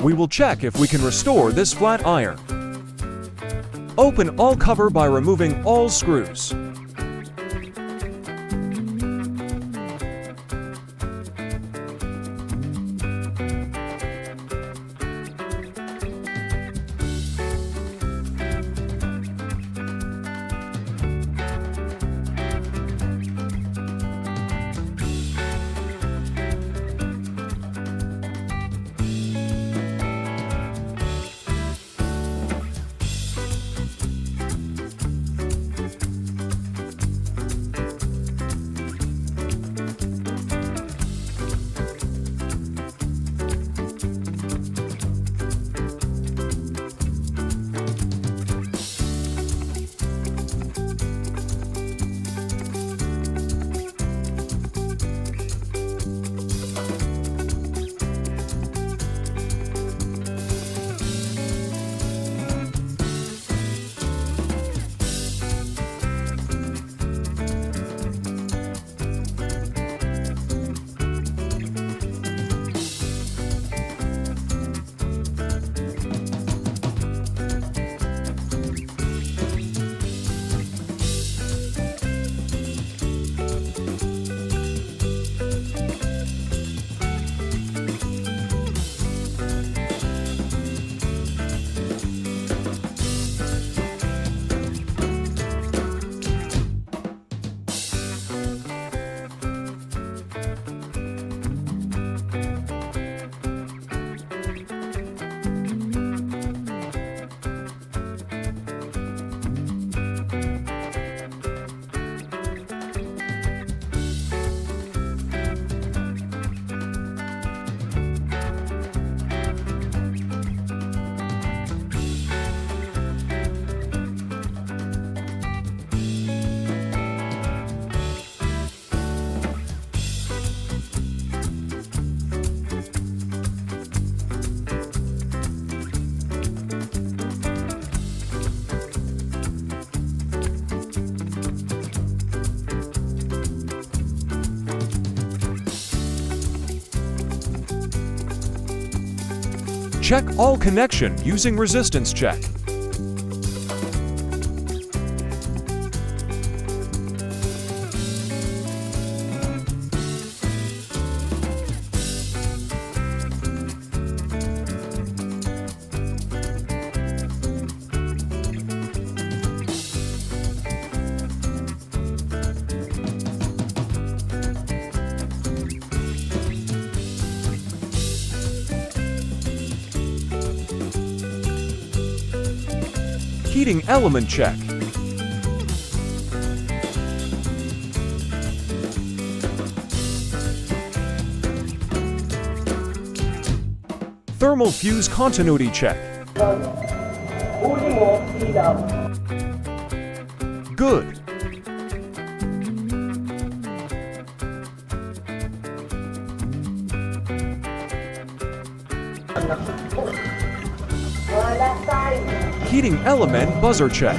We will check if we can restore this flat iron. Open all cover by removing all screws. Check all connection using resistance check. Heating element check. Thermal fuse continuity check. Good. Heating element buzzer check.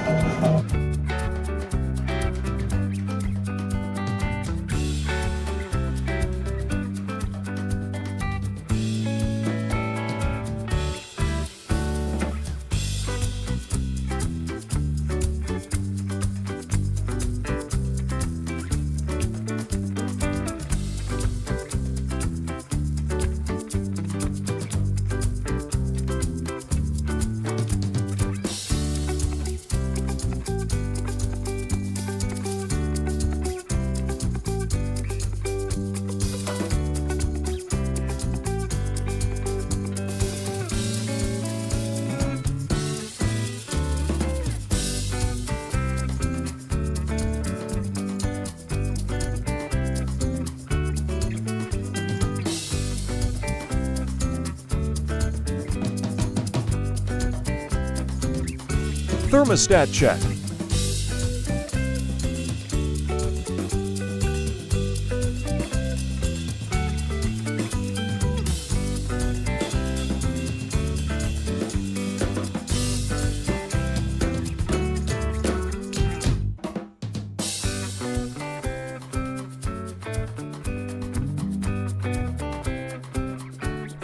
Thermostat check.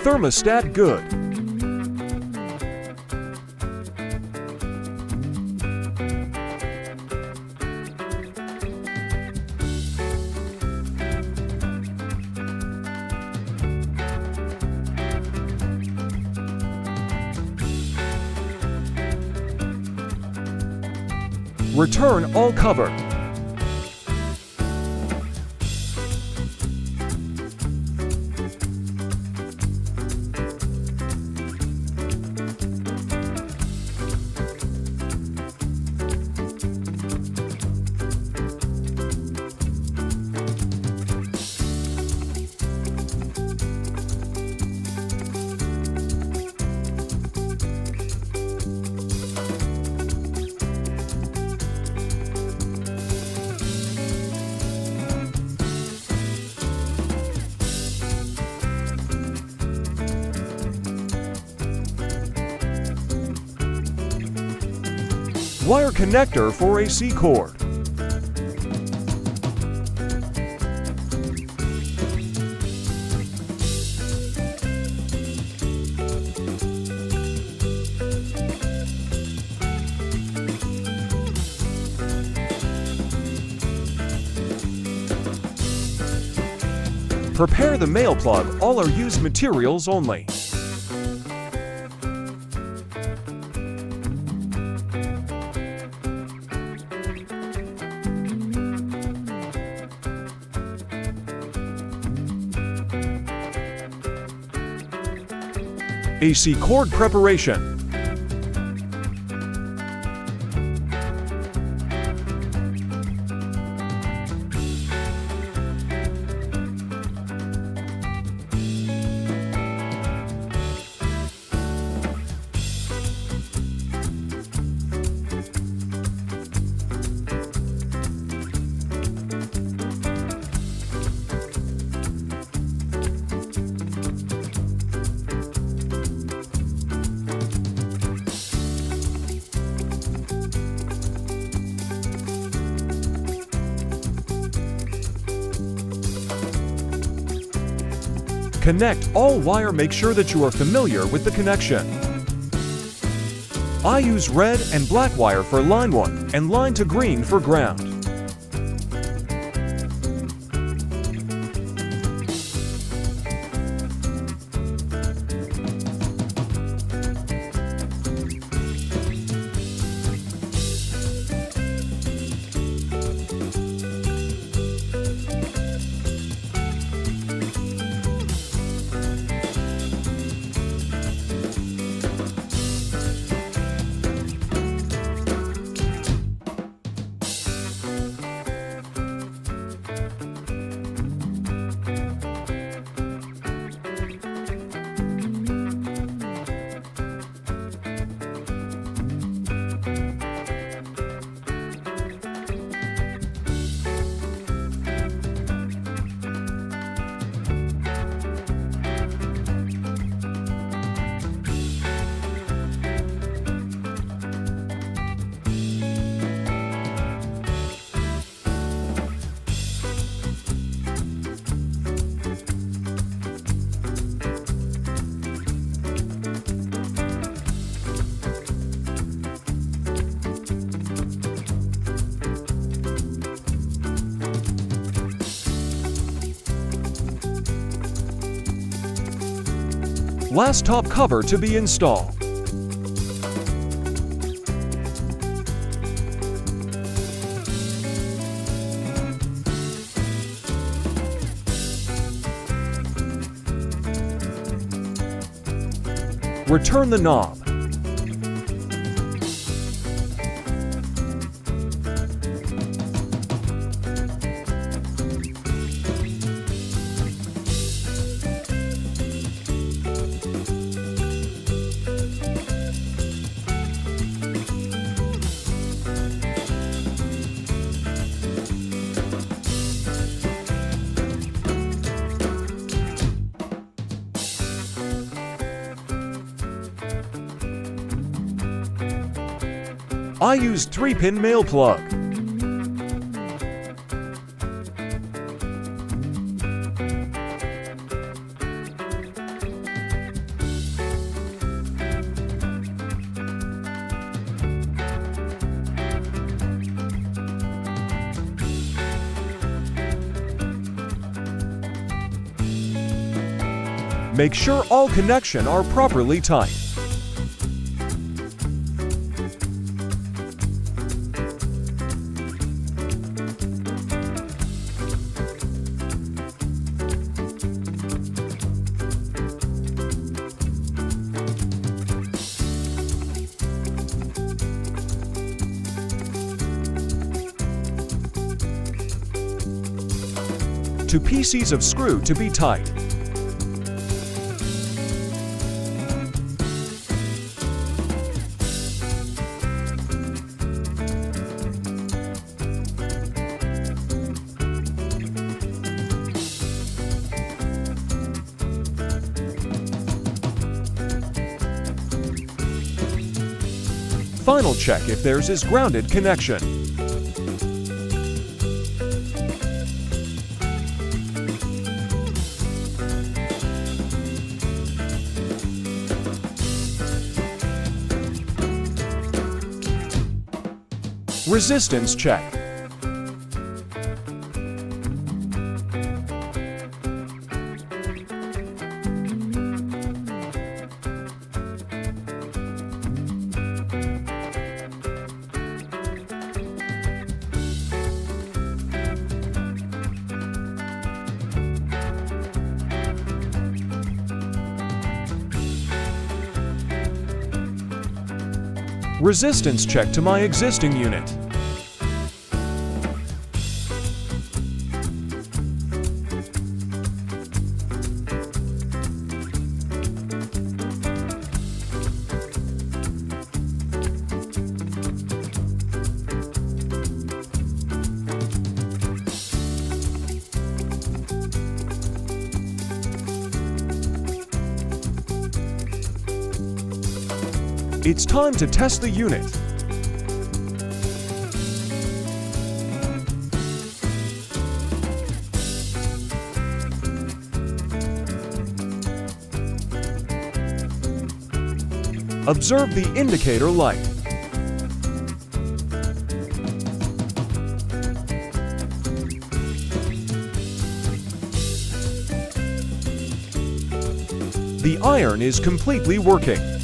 Thermostat good. Return all cover. Wire connector for AC cord. Prepare the male plug. All are used materials only. AC cord preparation. Connect all wire. Make sure that you are familiar with the connection. I use red and black wire for line 1 and line to green for ground. Last top cover to be installed. Return the knob. I used 3-pin male plug. Make sure all connections are properly tight. to pieces of screw to be tight. Final check if theirs is grounded connection. Resistance check. Resistance check to my existing unit. It's time to test the unit. Observe the indicator light. The iron is completely working.